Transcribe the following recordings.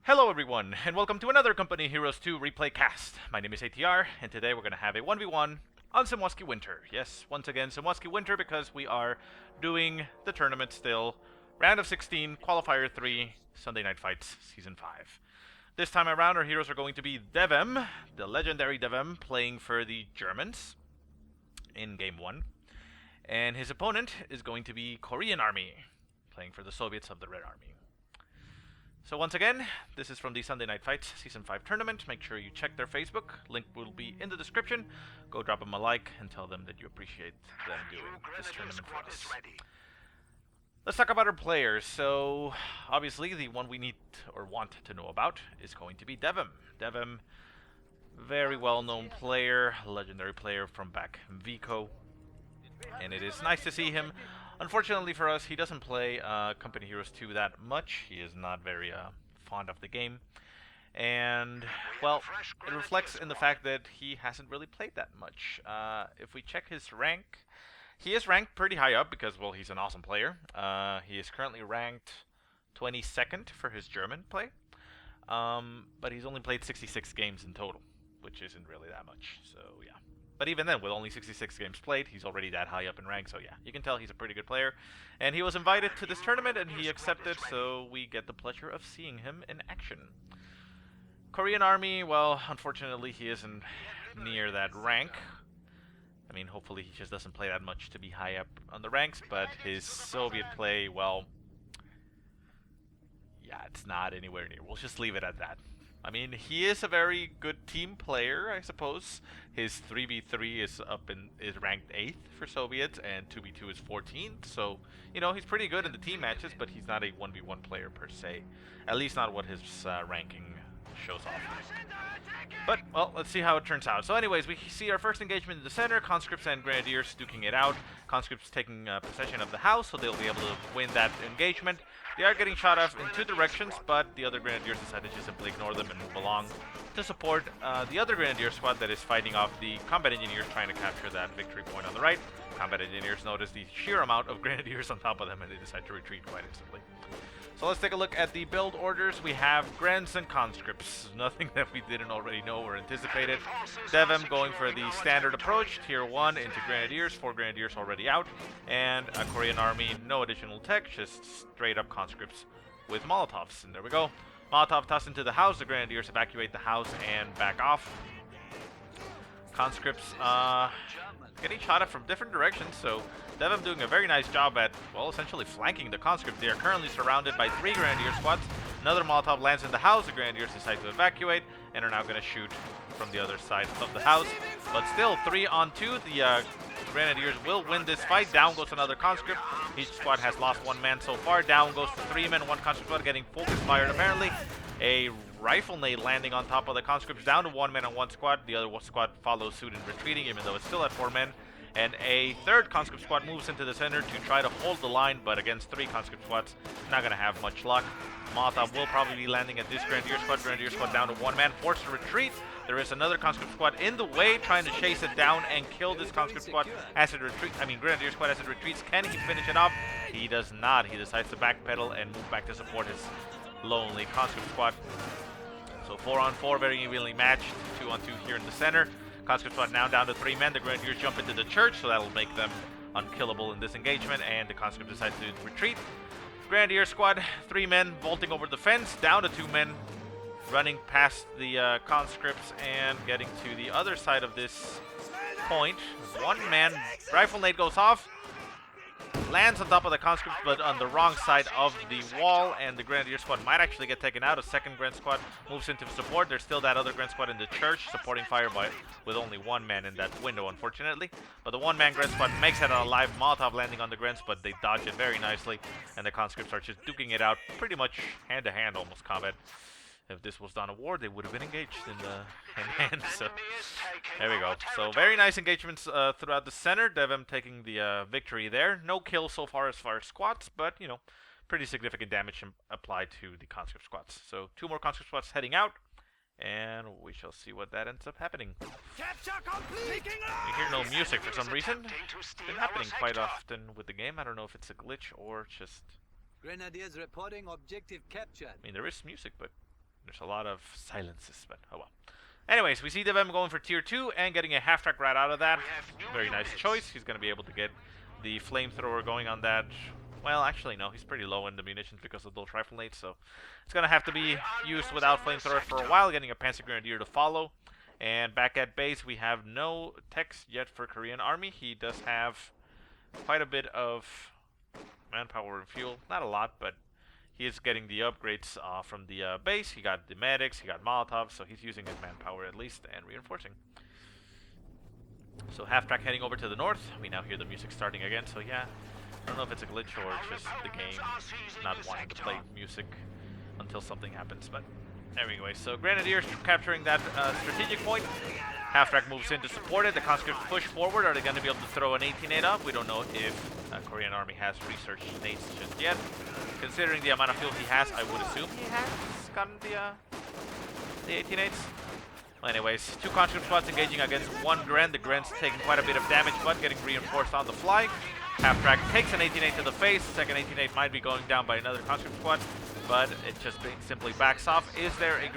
Hello everyone, and welcome to another Company Heroes 2 replay cast. My name is ATR, and today we're going to have a 1v1 on Semoskiy Winter. Yes, once again, Semoskiy Winter, because we are doing the tournament still. Round of 16, Qualifier 3, Sunday Night Fights, Season 5. This time around, our heroes are going to be DevM, the legendary DevM, playing for the Germans in Game 1. And his opponent is going to be KoreanArmy, playing for the Soviets of the Red Army. So once again, this is from the Sunday Night Fights Season 5 tournament. Make sure you check their Facebook. Link will be in the description. Go drop them a like and tell them that you appreciate them doing this tournament for us. Let's talk about our players. So obviously the one we need or want to know about is going to be DevM. DevM, very well-known player, legendary player from back Vico. And it is nice to see him. Unfortunately for us, he doesn't play Company Heroes 2 that much. He is not very fond of the game. And, well, it reflects in the fact that he hasn't really played that much. If we check his rank, he is ranked pretty high up because, well, he's an awesome player. He is currently ranked 22nd for his German play. But he's only played 66 games in total, which isn't really that much. So, yeah. But even then, with only 66 games played, he's already that high up in rank, so yeah, you can tell he's a pretty good player. And he was invited to this tournament, and he accepted, so we get the pleasure of seeing him in action. KoreanArmy, well, unfortunately, he isn't near that rank. I mean, hopefully he just doesn't play that much to be high up on the ranks, but his Soviet play, well, yeah, it's not anywhere near. We'll just leave it at that. I mean, he is a very good team player, I suppose. His 3v3 is ranked 8th for Soviets, and 2v2 is 14th. So, you know, he's pretty good in the team matches, but he's not a 1v1 player per se. At least not what his ranking shows off. But, well, let's see how it turns out. So anyways, we see our first engagement in the center, conscripts and grenadiers duking it out. Conscripts taking possession of the house, so they'll be able to win that engagement. They are getting shot off in two directions, but the other grenadiers decided to simply ignore them and move along to support the other grenadier squad that is fighting off the combat engineers trying to capture that victory point on the right. Combat engineers notice the sheer amount of grenadiers on top of them and they decide to retreat quite instantly. So let's take a look at the build orders. We have Grens and Conscripts. Nothing that we didn't already know or anticipated. DevM going for the standard approach. Tier 1 into Grenadiers. 4 Grenadiers already out. And a KoreanArmy, no additional tech, just straight up Conscripts with Molotovs. And there we go. Molotov tossed into the house. The Grenadiers evacuate the house and back off. Conscripts getting shot at from different directions, so DevM doing a very nice job at, well, essentially flanking the conscripts. They are currently surrounded by 3 Grenadier squads. Another Molotov lands in the house. The Grenadiers decide to evacuate and are now going to shoot from the other side of the house. But still, 3 on 2. The Grenadiers will win this fight. Down goes another conscript. Each squad has lost 1 man so far. Down goes to 3 men. 1 conscript squad getting focus fired apparently. A rifle nade landing on top of the conscripts, down to 1 man on 1 squad. The other squad follows suit in retreating, even though it's still at 4 men. And a third conscript squad moves into the center to try to hold the line, but against 3 conscript squads, not going to have much luck. Molotov will probably be landing at this Grenadier squad. Grenadier squad down to 1 man, forced to retreat. There is another conscript squad in the way, trying to chase it down and kill this conscript squad as it retreats. I mean, Grenadier squad as it retreats. Can he finish it off? He does not. He decides to backpedal and move back to support his lonely conscript squad. So 4 on 4, very evenly matched. 2 on 2 here in the center. Conscript squad now down to 3 men. The Grenadiers jump into the church, so that'll make them unkillable in this engagement, and the conscript decides to retreat. Grenadier squad, 3 men vaulting over the fence, down to 2 men, running past the conscripts and getting to the other side of this point. 1 man, rifle nade goes off, lands on top of the conscripts, but on the wrong side of the wall, and the Grenadier squad might actually get taken out. A second Gren squad moves into support. There's still that other Gren squad in the church, supporting fire with only 1 man in that window, unfortunately. But the 1 man Gren squad makes it out alive. Molotov landing on the Grens, but they dodge it very nicely, and the conscripts are just duking it out, pretty much hand-to-hand almost combat. If this was Dawn of War, they would have been engaged in the hand-to-hand. So there we go. So very nice engagements throughout the center. DevM taking the victory there. No kills so far as squads, but, you know, pretty significant damage applied to the conscript squads. So 2 more conscript squads heading out, and we shall see what that ends up happening. We hear no music for some reason. It's been happening quite often with the game. I don't know if it's a glitch or just... Grenadiers reporting objective captured. I mean, there is music, but There's a lot of silences, but oh well. Anyways, we see DevM going for tier 2 and getting a half-track right out of that. Very nice choice. He's going to be able to get the flamethrower going on that. Well, actually, no. He's pretty low in the munitions because of those rifle nades, so it's going to have to be used without flamethrower for a while, getting a Panzer Grenadier to follow. And back at base, we have no techs yet for Korean Army. He does have quite a bit of manpower and fuel. Not a lot, but he is getting the upgrades from the base. He got the medics, he got Molotovs, so he's using his manpower at least and reinforcing. So half-track heading over to the north. We now hear the music starting again, so yeah. I don't know if it's a glitch or it's just the game not wanting to play music until something happens, but anyway, so Grenadiers capturing that strategic point. Half-track moves in to support it. The conscripts push forward. Are they going to be able to throw an 18-8 up? We don't know if Korean Army has researched nades just yet. Considering the amount of fuel he has, I would assume he has gotten the 18-8s. Well, anyways, 2 conscript squads engaging against 1 Gren. The Gren's taking quite a bit of damage, but getting reinforced on the fly. Half-track takes an 18-8 to the face. Second 18-8 might be going down by another conscript squad, but it just simply backs off. Is there a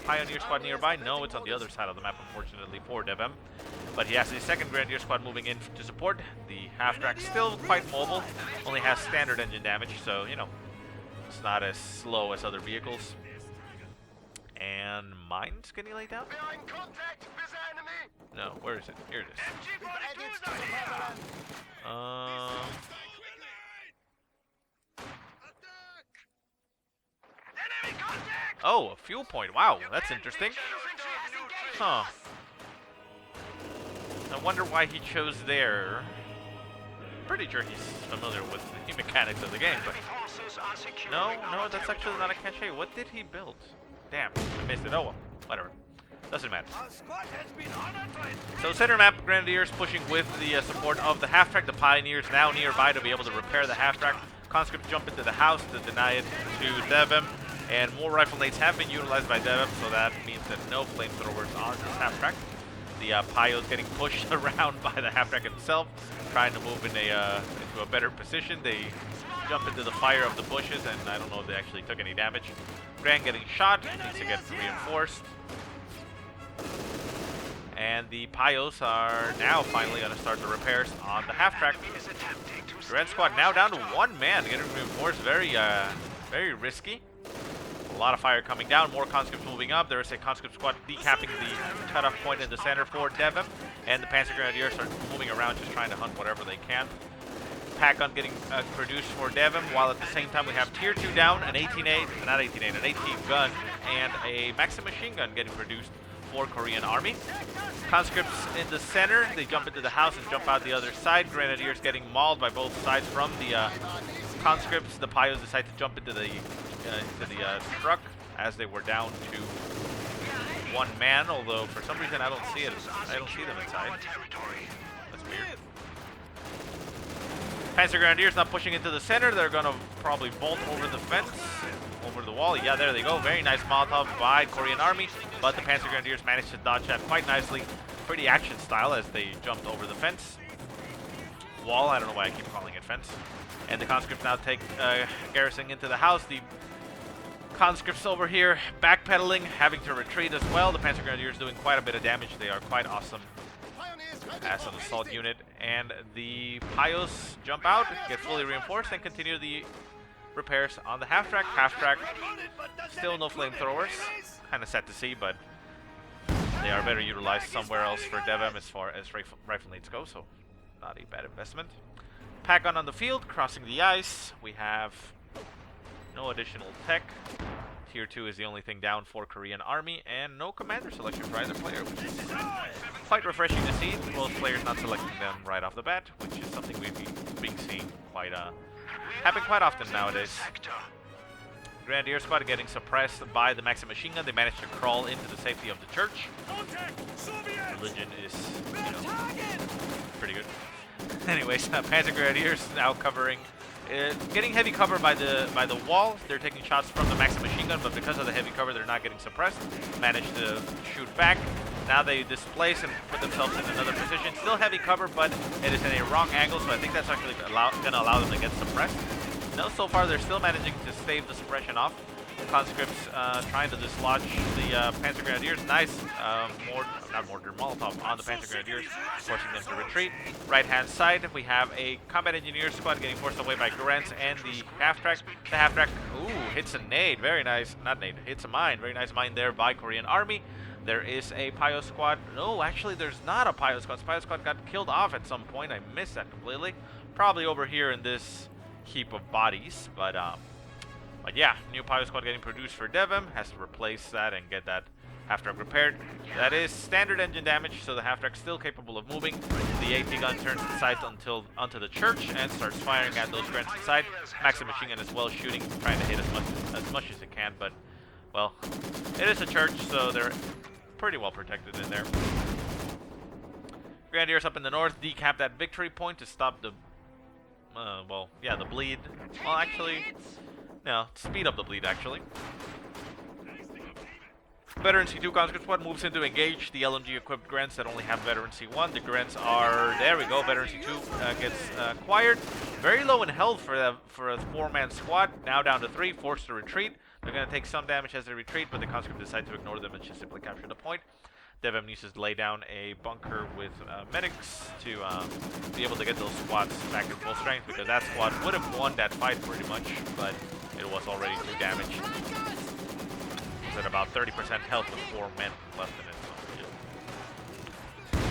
Pioneer squad nearby? No, it's on the other side of the map, unfortunately, for DevM. But he has the second Grenadier squad moving in to support. The half-track still quite mobile, only has standard engine damage, so, you know, it's not as slow as other vehicles. And mines getting laid down? No, where is it? Here it is. Oh, a fuel point. Wow, that's interesting. Huh. I wonder why he chose there. Pretty sure he's familiar with the mechanics of the game, but no, that's actually not a cache. What did he build? Damn, I missed it. Oh well, whatever. Doesn't matter. So center map, Grenadiers pushing with the support of the half-track. The Pioneers now nearby to be able to repair the half-track. Conscripts jump into the house to deny it to DevM. And more rifle nades have been utilized by DevM, so that means that no flamethrowers on this half-track. The Pio is getting pushed around by the half-track himself, trying to move in into a better position. They jump into the fire of the bushes, and I don't know if they actually took any damage. Gran getting shot, needs to get reinforced. And the Pios are now finally going to start the repairs on the half-track. The Red Squad now down to 1 man, getting reinforced. Very risky. A lot of fire coming down, more conscripts moving up. There is a conscript squad decapping the cutoff point in the center for DevM, and the Panzer Grenadiers are moving around just trying to hunt whatever they can. Pack gun getting produced for DevM, while at the same time we have tier 2 down, an 18-8, not 18-8, an 18 gun, and a Maxim machine gun getting produced for Korean Army. Conscripts in the center, they jump into the house and jump out the other side. Grenadiers getting mauled by both sides from the conscripts. The Pios decide to jump into the truck as they were down to 1 man, although for some reason I don't see it. I don't see them inside. That's weird. Panzer Grenadiers not pushing into the center. They're gonna probably bolt over the fence, over the wall. Yeah, there they go. Very nice Molotov by Korean Army, but the Panzer Grenadiers managed to dodge that quite nicely. Pretty action style as they jumped over the fence. Wall, I don't know why I keep calling it fence. And the conscripts now take garrisoning into the house. The conscripts over here backpedaling, having to retreat as well. The Panzer Grenadiers doing quite a bit of damage. They are quite awesome as an assault unit. And the Pios jump out, get fully reinforced, and continue the repairs on the half-track. Half-track, still no flamethrowers. Kind of sad to see, but they are better utilized somewhere else for DevM as far as rifle nades go, so not a bad investment. Pack on the field, crossing the ice. We have no additional tech. Tier 2 is the only thing down for Korean Army, and no commander selection for either player, which is quite refreshing to see. Most players not selecting them right off the bat, which is something we've been seeing happen quite often nowadays. Grenadier squad getting suppressed by the Maxim machine gun. They managed to crawl into the safety of the church. Religion is, you know, pretty good. Anyways, Panzer Grenadiers now covering, getting heavy cover by the wall. They're taking shots from the Maxim machine gun, but because of the heavy cover, they're not getting suppressed. Managed to shoot back. Now they displace and put themselves in another position. Still heavy cover, but it is in a wrong angle, so I think that's actually going to allow them to get suppressed. No, so far they're still managing to stave the suppression off. Conscripts trying to dislodge the Panzer Grenadiers. Nice not mortar, Molotov on the Panzer Grenadiers, forcing them to retreat. Right-hand side, we have a combat engineer squad getting forced away by Grants and the half-track. The half-track, ooh, hits a nade. Very nice. Not nade, hits a mine. Very nice mine there by Korean Army. There is a Pio squad. No, actually, there's not a Pio squad. Pio squad got killed off at some point. I missed that completely. Probably over here in this heap of bodies, but yeah, new Pio squad getting produced for DevM. Has to replace that and get that half-track repaired. That is standard engine damage, so the half-track's still capable of moving. The AT gun turns its sights onto the church and starts firing at those grants inside. Maxim machine gun as well, shooting, trying to hit as much as it can, but well, it is a church, so they're pretty well protected in there. Grenadiers up in the north decap that victory point to stop the the bleed. Well, actually, no, speed up the bleed, actually. Veteran C2 conscript squad moves in to engage the LMG-equipped grants that only have Veteran C1. The grants are, there we go, Veteran C2 gets acquired. Very low in health for a 4-man squad, now down to 3, forced to retreat. They're going to take some damage as they retreat, but the conscript decide to ignore them and just simply capture the point. DevM needs to lay down a bunker with medics to be able to get those squads back in full strength, because that squad would have won that fight pretty much, but it was already too damaged. It was at about 30% health with 4 men left in it.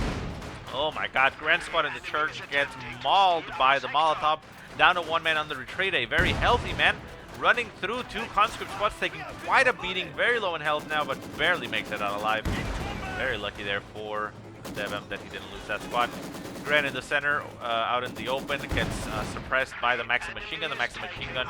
Oh my god, Grand Squad in the church gets mauled by the Molotov. Down to 1 man on the retreat, a very healthy man. Running through 2 conscript squads, taking quite a beating, very low in health now, but barely makes it out alive. Very lucky there for DevM that he didn't lose that squad. Grant in the center, out in the open, gets suppressed by the Maxim machine gun. The Maxim machine gun,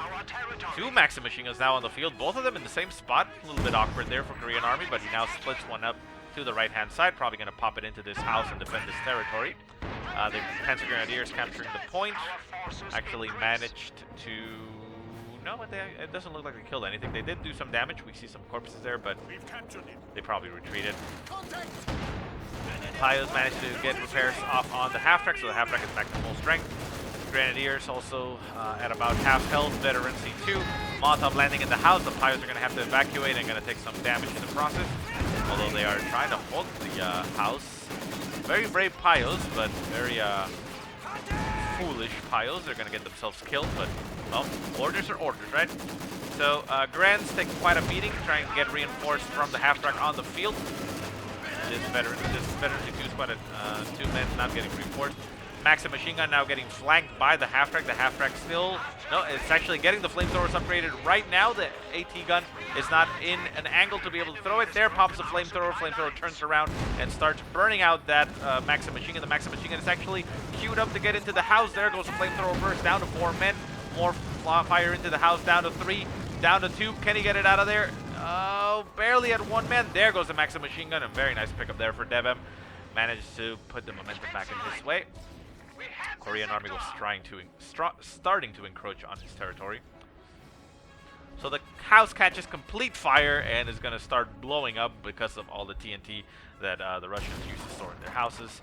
2 Maxim machine guns now on the field, both of them in the same spot. A little bit awkward there for Korean Army, but he now splits one up to the right-hand side, probably going to pop it into this house and defend this territory. The Panzer Grenadiers capturing the point, actually managed to... No, but it doesn't look like they killed anything. They did do some damage. We see some corpses there, but they probably retreated. Pios managed to get repairs off on the half-track, so the half-track is back to full strength. Grenadiers also at about half health. Veteran C2. Molotov landing in the house. The Pios are going to have to evacuate and going to take some damage in the process. Although they are trying to hold the house. Very brave Pios, but very foolish Pios. They're going to get themselves killed, but well, orders are orders, right? So Grants take quite a beating, trying to get reinforced from the half-track on the field. This veteran C2 squad at 2 men not getting reinforced. Maxim machine gun now getting flanked by the half-track. The half-track still, no, it's actually getting the flamethrowers upgraded right now. The AT gun is not in an angle to be able to throw it. There pops the flamethrower. Flamethrower turns around and starts burning out that Maxim machine gun. The Maxim machine gun is actually queued up to get into the house. There goes the flamethrower burst down to 4 men. More fire into the house, down to 3, down to 2. Can he get it out of there? Oh, barely at 1 man. There goes the Maxim machine gun. A very nice pickup there for DevM. Managed to put the momentum back in his way. Korean Army was starting to encroach on his territory. So the house catches complete fire and is going to start blowing up because of all the TNT that the Russians used to store in their houses.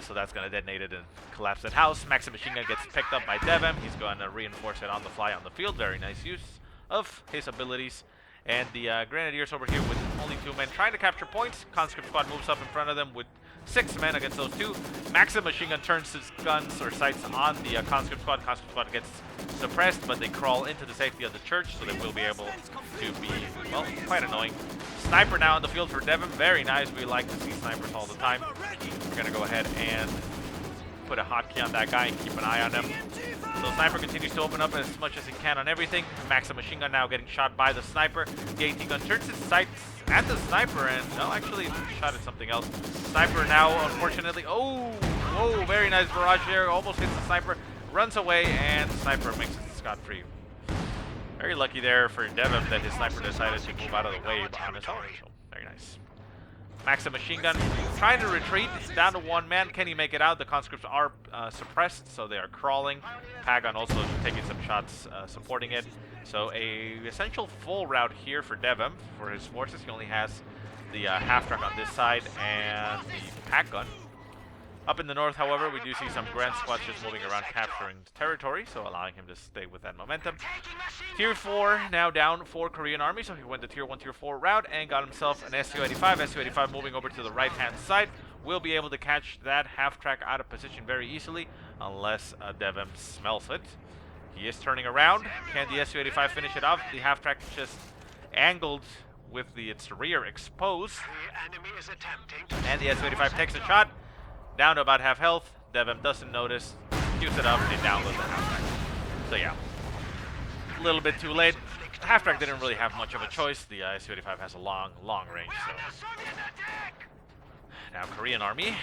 So that's going to detonate it and collapse that house. Maxim machine gun gets picked up by DevM. He's going to reinforce it on the fly on the field. Very nice use of his abilities. And the Grenadiers over here with only 2 men trying to capture points. Conscript squad moves up in front of them with 6 men against those 2. Maxim machine gun turns his guns or sights on the conscript squad. Conscript squad gets suppressed, but they crawl into the safety of the church, so they will be able to be, well, quite annoying. Sniper now on the field for DevM. Very nice. We like to see snipers all the time. We're going to go ahead and put a hotkey on that guy and keep an eye on him. So Sniper continues to open up as much as he can on everything. Maxim machine gun now getting shot by the Sniper. The AT gun turns its sights at the Sniper and, no, actually shot at something else. Sniper now, unfortunately, oh, whoa, very nice barrage there. Almost hits the Sniper, runs away, and Sniper makes it scot-free. Very lucky there for DevM that his Sniper decided to move out of the way on his own. So, very nice. Maxim machine gun trying to retreat, down to 1 man. Can he make it out? The conscripts are suppressed, so they are crawling. Pagon also taking some shots supporting it. So a essential full route here for DevM for his forces. He only has the half-track on this side and the pack gun. Up in the north, however, we do see some Grand squads just moving around capturing territory, so allowing him to stay with that momentum. Tier 4 now down for Korean Army, so he went the Tier 1, Tier 4 route and got himself an Su-85. Su-85 moving over to the right-hand side. Will be able to catch that half-track out of position very easily, unless DevM smells it. He is turning around. Can the Su-85 finish it off? The half-track is just angled with its rear exposed. And the Su-85 takes a shot. Down to about half health. DevM doesn't notice. Queues it up and downloads the half-track. So yeah, a little bit too late. Half-track didn't really have much of a choice. The Su-85 has a long range. So now Korean Army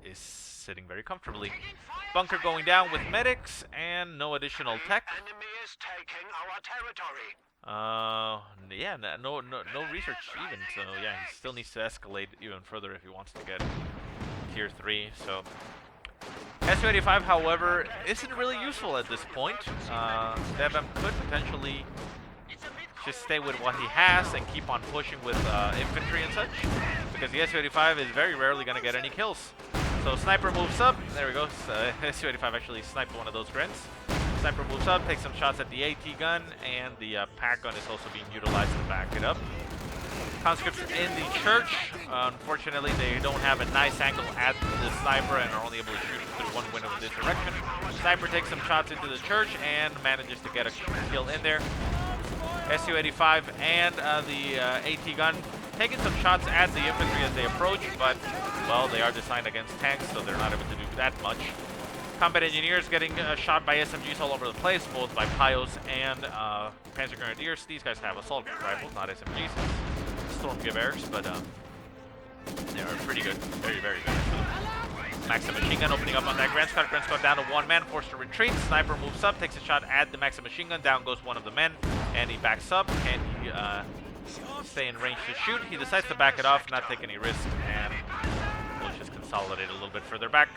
is sitting very comfortably. Bunker going down with medics and no additional tech. Yeah, no research even. So yeah, he still needs to escalate even further if he wants to get Tier 3. So Su-85, however, isn't really useful at this point. DevM could potentially just stay with what he has and keep on pushing with infantry and such, because the Su-85 is very rarely going to get any kills. So Sniper moves up. There we go. Su-85 actually sniped one of those grunts. Sniper moves up, takes some shots at the AT gun, and the pack gun is also being utilized to back it up. Conscripts in the church. Unfortunately, they don't have a nice angle at the sniper and are only able to shoot through one window in this direction. Sniper takes some shots into the church and manages to get a kill in there. Su-85 and the AT gun taking some shots at the infantry as they approach, but, well, they are designed against tanks, so they're not able to do that much. Combat engineers getting shot by SMGs all over the place, both by Pios and Panzer Grenadiers. These guys have assault rifles, not SMGs. Stormgewehrs, but they are pretty good. Very good. Maxim machine gun opening up on that Grand Squad. Grand Squad down to one man, forced to retreat. Sniper moves up, takes a shot at the Maxim machine gun. Down goes one of the men, and he backs up. Can he stay in range to shoot? He decides to back it off, not take any risk, and we'll just consolidate a little bit further back.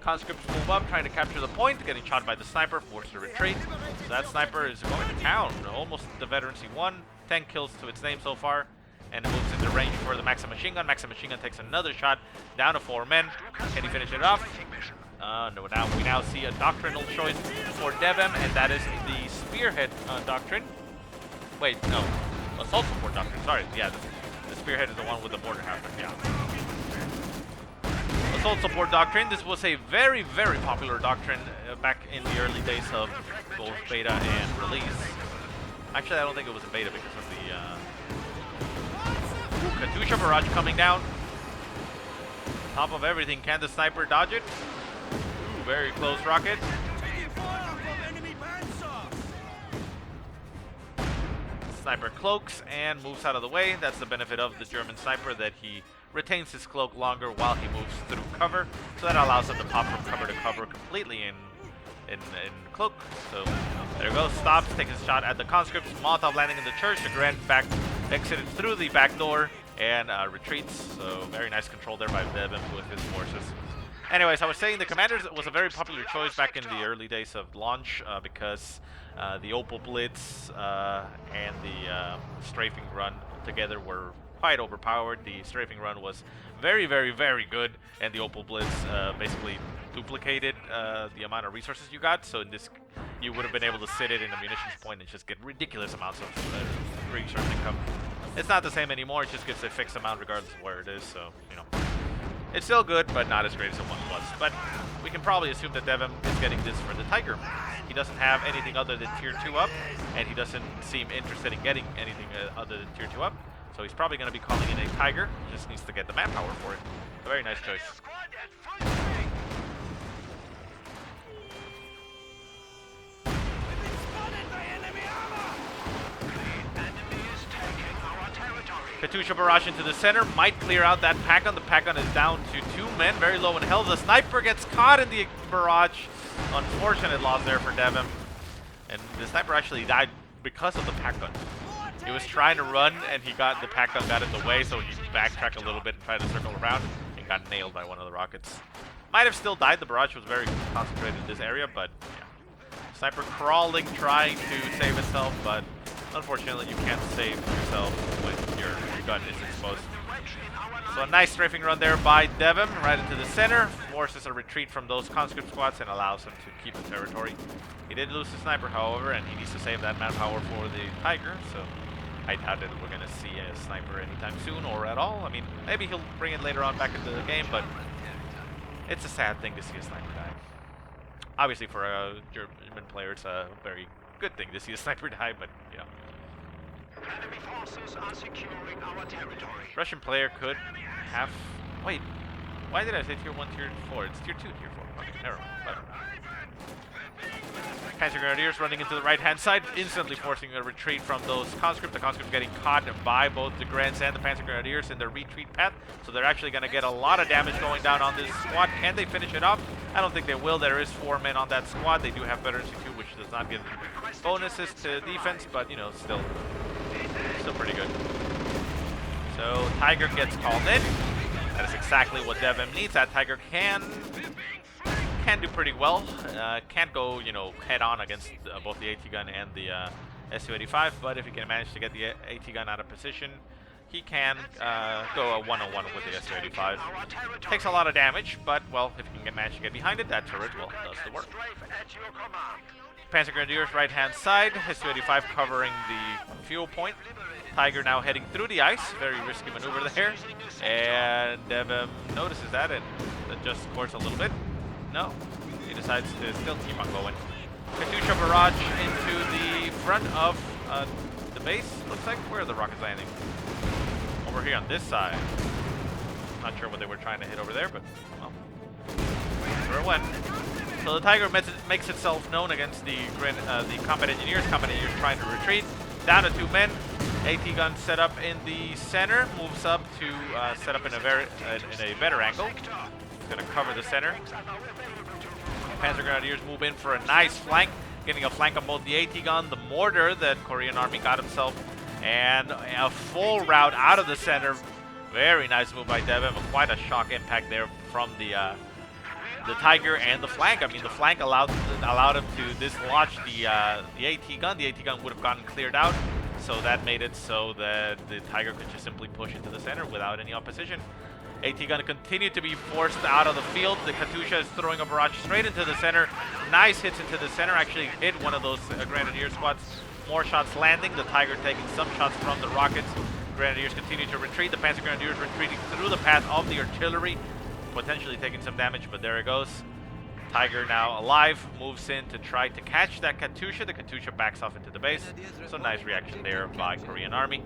Conscripts move up, trying to capture the point, getting shot by the sniper, forced to retreat. So that sniper is going to town, almost the veterancy 1, 10 kills to its name so far, and moves into range for the Maxim machine gun. Maxim machine gun takes another shot, down to 4 men. Can he finish it off? No, we now see a doctrinal choice for DevM, and that is the Spearhead Doctrine. Wait, no, Assault Support Doctrine, sorry, yeah, the Spearhead is the one with the mortar half-track, yeah. Assault Support Doctrine. This was a very popular doctrine back in the early days of both beta and release. Actually, I don't think it was a beta because of the Katyusha barrage coming down. Top of everything, can the sniper dodge it? Ooh, very close rocket. Sniper cloaks and moves out of the way. That's the benefit of the German sniper, that he retains his cloak longer while he moves through cover, so that allows him to pop from cover to cover completely in cloak. So there it goes, stops, takes a shot at the conscripts. Molotov landing in the church. The Grand back exited through the back door and retreats. So very nice control there by DevM with his forces. Anyways, I was saying the Commanders was a very popular choice back in the early days of launch because the Opel Blitz and the Strafing Run together were quite overpowered. The Strafing Run was very good, and the Opel Blitz basically duplicated the amount of resources you got. So in this, you would have been able to sit it in a munitions point and just get ridiculous amounts of resource income. It's not the same anymore. It just gets a fixed amount regardless of where it is. So, you know, it's still good, but not as great as it once was. But we can probably assume that DevM is getting this for the Tiger. He doesn't have anything other than Tier 2 up, and he doesn't seem interested in getting anything other than Tier 2 up. So he's probably going to be calling in a Tiger. He just needs to get the manpower for it. A very nice choice. Katyusha barrage into the center, might clear out that pack gun. The pack gun is down to 2 men, very low in health. The sniper gets caught in the barrage. Unfortunate loss there for DevM. And the sniper actually died because of the pack gun. He was trying to run, and the pack gun got in the way, so he backtracked a little bit and tried to circle around and got nailed by one of the rockets. Might have still died. The barrage was very concentrated in this area, but yeah. Sniper crawling, trying to save itself, but unfortunately you can't save yourself when your gun is exposed. So a nice strafing run there by DevM right into the center. Forces a retreat from those conscript squads and allows him to keep the territory. He did lose the sniper, however, and he needs to save that manpower for the Tiger. So I doubt that we're going to see a sniper anytime soon or at all. I mean, maybe he'll bring it later on back into the game, but it's a sad thing to see a sniper die. Obviously, for a German player, it's a very good thing to see a sniper die, but yeah. Enemy forces are securing our territory. Russian player could have... Wait, why did I say tier 1, tier 4? It's tier 2, tier 4. Okay, never mind. Panzer Grenadiers running into the right-hand side, instantly forcing a retreat from those conscripts. The conscripts getting caught by both the Grens and the Panzer Grenadiers in their retreat path, so they're actually going to get a lot of damage going down on this squad. Can they finish it off? I don't think they will. There is 4 men on that squad. They do have veterancy 2, which does not give bonuses to defense, but, you know, still pretty good. So Tiger gets called in. That is exactly what DevM needs. That Tiger can do pretty well. Can't go, you know, head on against both the AT gun and the Su-85, but if he can manage to get the AT gun out of position, he can go a one-on-one with the Su-85. Takes a lot of damage, but well, if he can manage to get behind it, that turret will does the work. Panzer Grenadiers right hand side, Su-85 covering the fuel point. Tiger now heading through the ice, very risky maneuver there, and DevM notices that and adjusts course a little bit. No, he decides to still keep on going. Katyusha barrage into the front of the base. Looks like where are the rockets landing? Over here on this side. Not sure what they were trying to hit over there, but well, that's where it went. So the Tiger makes itself known against the combat engineers. Combat engineers trying to retreat. Down to 2 men. AT gun set up in the center. Moves up to set up in a better angle. It's going to cover the center. Panzer Grenadiers move in for a nice flank. Getting a flank on both the AT gun, the mortar that KoreanArmy got himself, and a full route out of the center. Very nice move by DevM. Quite a shock impact there from the Tiger and the flank. I mean, the flank allowed him to dislodge the AT gun. The AT gun would have gotten cleared out, so that made it so that the Tiger could just simply push into the center without any opposition. AT gun continued to be forced out of the field. The Katyusha is throwing a barrage straight into the center. Nice hits into the center. Actually hit one of those Grenadier squads. More shots landing. The Tiger taking some shots from the rockets. Grenadiers continue to retreat. The Panzer Grenadiers retreating through the path of the artillery. Potentially taking some damage, but there it goes. Tiger now alive. Moves in to try to catch that Katyusha. The Katyusha backs off into the base. So nice reaction there by KoreanArmy.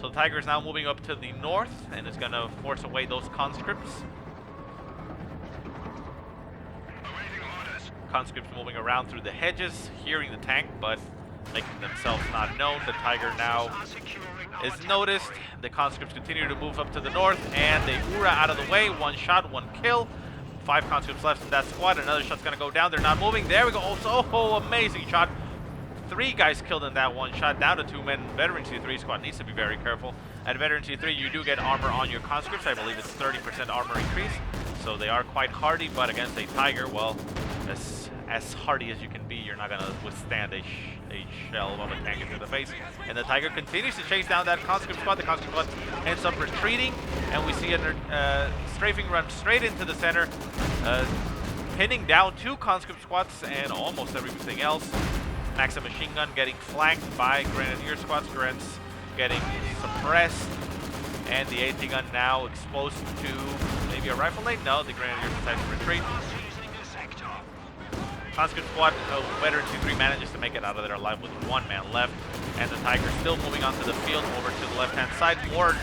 So the Tiger is now moving up to the north and is going to force away those conscripts. Conscripts moving around through the hedges, hearing the tank, but making themselves not known. The Tiger now is noticed. The conscripts continue to move up to the north, and they Ura out of the way. 1 shot, 1 kill. 5 conscripts left in that squad. Another shot's going to go down. They're not moving. There we go. Oh, amazing shot. 3 guys killed in that 1 shot, down to 2 men. Veteran C3 squad needs to be very careful. At Veteran C3, you do get armor on your conscripts. I believe it's 30% armor increase, so they are quite hardy, but against a Tiger, well, as hardy as you can be, you're not going to withstand a shell of a tank into the face. And the Tiger continues to chase down that conscript squad. The conscript squad ends up retreating, and we see a strafing run straight into the center, pinning down 2 conscript squads and almost everything else. Maxim machine gun getting flanked by Grenadier squads. Grens getting suppressed, and the AT gun now exposed to maybe a rifle lane. No, the Grenadiers decide to retreat. Conscript squad, Veteran C3 manages to make it out of there alive with 1 man left, and the Tiger still moving onto the field over to the left-hand side. More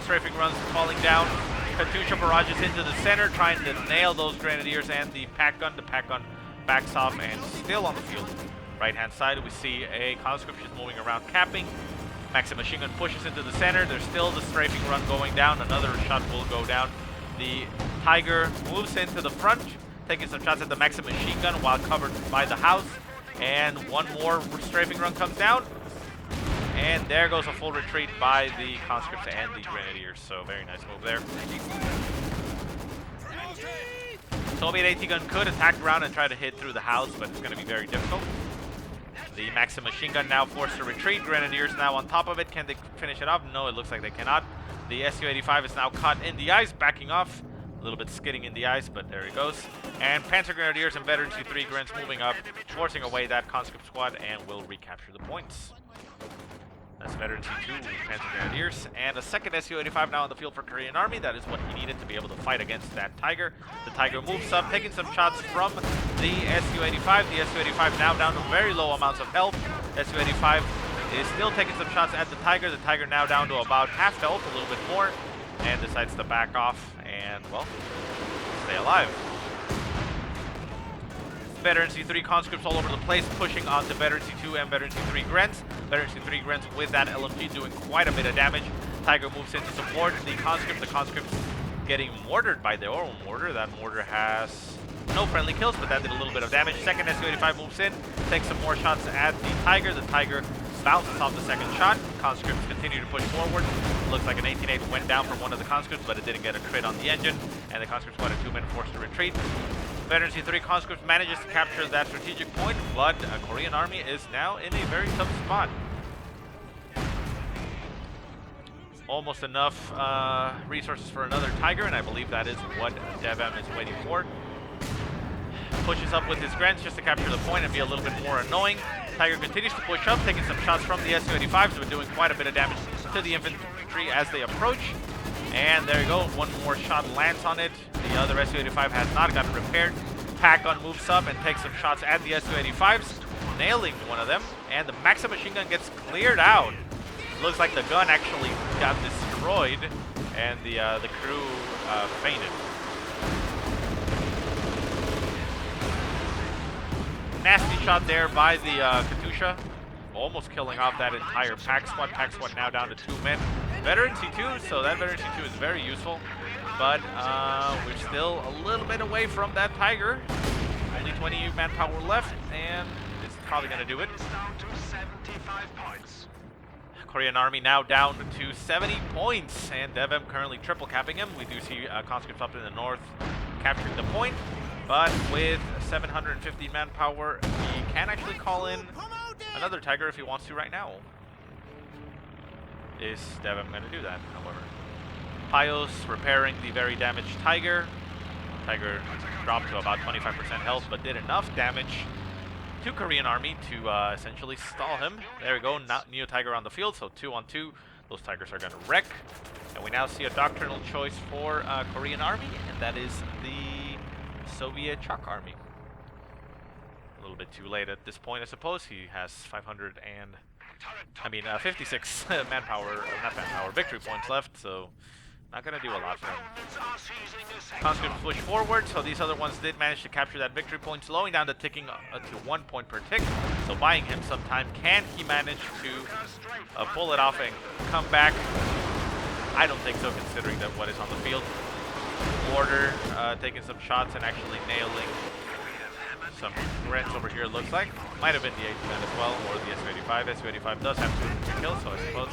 strafing runs falling down. Katyusha barrages into the center, trying to nail those Grenadiers and the pack gun. The pack gun backs off and still on the field. Right-hand side, we see a conscript just moving around, capping. Maxim machine gun pushes into the center. There's still the strafing run going down. Another shot will go down. The Tiger moves into the front, taking some shots at the Maxim machine gun while covered by the house. And 1 more strafing run comes down. And there goes a full retreat by the conscripts and the Grenadiers. So very nice move there. Soviet AT gun could attack around and try to hit through the house, but it's going to be very difficult. The Maxim machine gun now forced to retreat. Grenadiers now on top of it. Can they finish it off? No, it looks like they cannot. The Su-85 is now caught in the ice, backing off. A little bit skidding in the ice, but there he goes. And Panzer Grenadiers and Veteran C3 Grens moving up, forcing away that conscript squad, and will recapture the points. That's Veteran C2, Panzer Grenadiers, and a second Su-85 now on the field for Korean Army. That is what he needed to be able to fight against that Tiger. The Tiger moves up, taking some shots from the Su-85. The Su-85 now down to very low amounts of health. Su-85 is still taking some shots at the Tiger. The Tiger now down to about half health, a little bit more, and decides to back off and, well, stay alive. Veteran C3 conscripts all over the place, pushing onto Veteran C2 and Veteran C3 Grens. Veteran C3 Grens with that LMG doing quite a bit of damage. Tiger moves in to support the conscript. The conscript's getting mortared by their own mortar. That mortar has no friendly kills, but that did a little bit of damage. Second Su-85 moves in, takes some more shots at the Tiger. The Tiger bounces off the second shot. Conscripts continue to push forward. Looks like an 18-8 went down from one of the conscripts, but it didn't get a crit on the engine, and the conscripts got a 2-minute forced to retreat. Veteran C3 conscripts manages to capture that strategic point, but Korean Army is now in a very tough spot. Almost enough resources for another Tiger, and I believe that is what DevM is waiting for. Pushes up with his Grens just to capture the point and be a little bit more annoying. Tiger continues to push up, taking some shots from the Su-85s, but doing quite a bit of damage to the infantry as they approach. And there you go, one more shot lands on it. The other Su-85 has not gotten repaired. Pack-gun moves up and takes some shots at the Su-85s, nailing one of them. And the Maxim machine gun gets cleared out. Looks like the gun actually got destroyed, and the crew fainted. Nasty shot there by the Katusha, almost killing off that entire pack squad. Pack squad now down to 2 men. Veteran C2, so that Veteran C2 is very useful, but we're still a little bit away from that Tiger. Only 20 manpower left, and it's probably going to do it. Korean Army now down to 70 points, and DevM currently triple capping him. We do see conscripts up in the north capturing the point, but with 750 manpower, he can actually call in another Tiger if he wants to right now. Is DevM going to do that, however? Pios repairing the very damaged Tiger. Tiger dropped to about 25% health, but did enough damage to Korean Army to essentially stall him. There we go, Neo Tiger on the field, so 2 on 2. Those Tigers are going to wreck. And we now see a doctrinal choice for Korean Army, and that is the Soviet Chalk Army. A little bit too late at this point, I suppose. He has 56 manpower, not manpower, victory points left, so not going to do a lot for him. Conscripts push forward, so these other ones did manage to capture that victory point, slowing down the ticking to 1 point per tick, so buying him some time. Can he manage to pull it off and come back? I don't think so, considering that what is on the field. Mortar taking some shots and actually nailing some Grens over here, it looks like. Might have been the 8-man as well, or the Su-85. Su-85 does have 2 kills, so I suppose.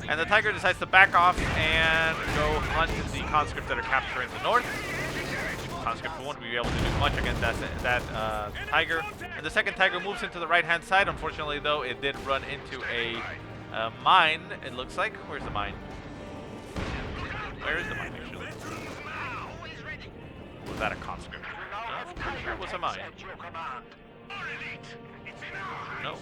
And the Tiger decides to back off and go hunt the conscripts that are capturing the north. Conscript won't be able to do much against that Tiger. And the second Tiger moves into the right-hand side. Unfortunately, though, it did run into a mine, it looks like. Where's the mine? Where is the mine, actually? Was that a conscript? I'm pretty sure it was a mine. No.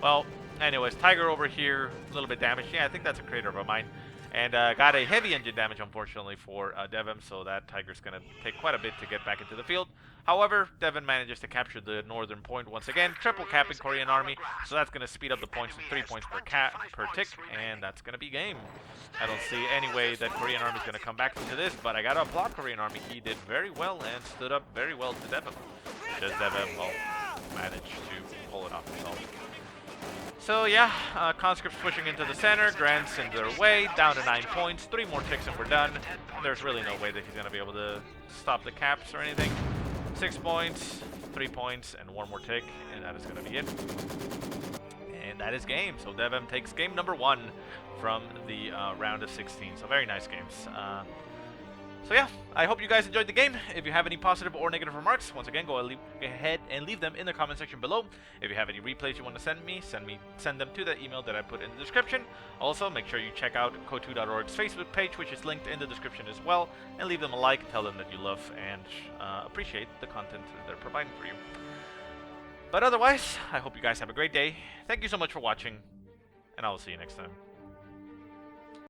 Well, anyways, Tiger over here, a little bit damaged. Yeah, I think that's a crater of a mine. And got a heavy engine damage, unfortunately, for DevM, so that Tiger's going to take quite a bit to get back into the field. However, DevM manages to capture the northern point once again, triple capping Korean Army, so that's going to speed up the points to 3 points per tick, and that's going to be game. I don't see any way that Korean Army is going to come back into this, but I got to applaud Korean Army. He did very well and stood up very well to DevM. Just DevM, well, managed to pull it off himself. So yeah, conscripts pushing into the center, Grants in their way, down to 9 points, 3 more ticks and we're done. There's really no way that he's going to be able to stop the caps or anything. 6 points, 3 points, and 1 more tick, and that is going to be it. And that is game. So DevM takes game number 1 from the round of 16. So very nice games. So yeah, I hope you guys enjoyed the game. If you have any positive or negative remarks, once again, go ahead and leave them in the comment section below. If you have any replays you want to send them to the email that I put in the description. Also, make sure you check out KoH2.org's Facebook page, which is linked in the description as well, and leave them a like. Tell them that you love and appreciate the content that they're providing for you. But otherwise, I hope you guys have a great day. Thank you so much for watching, and I will see you next time.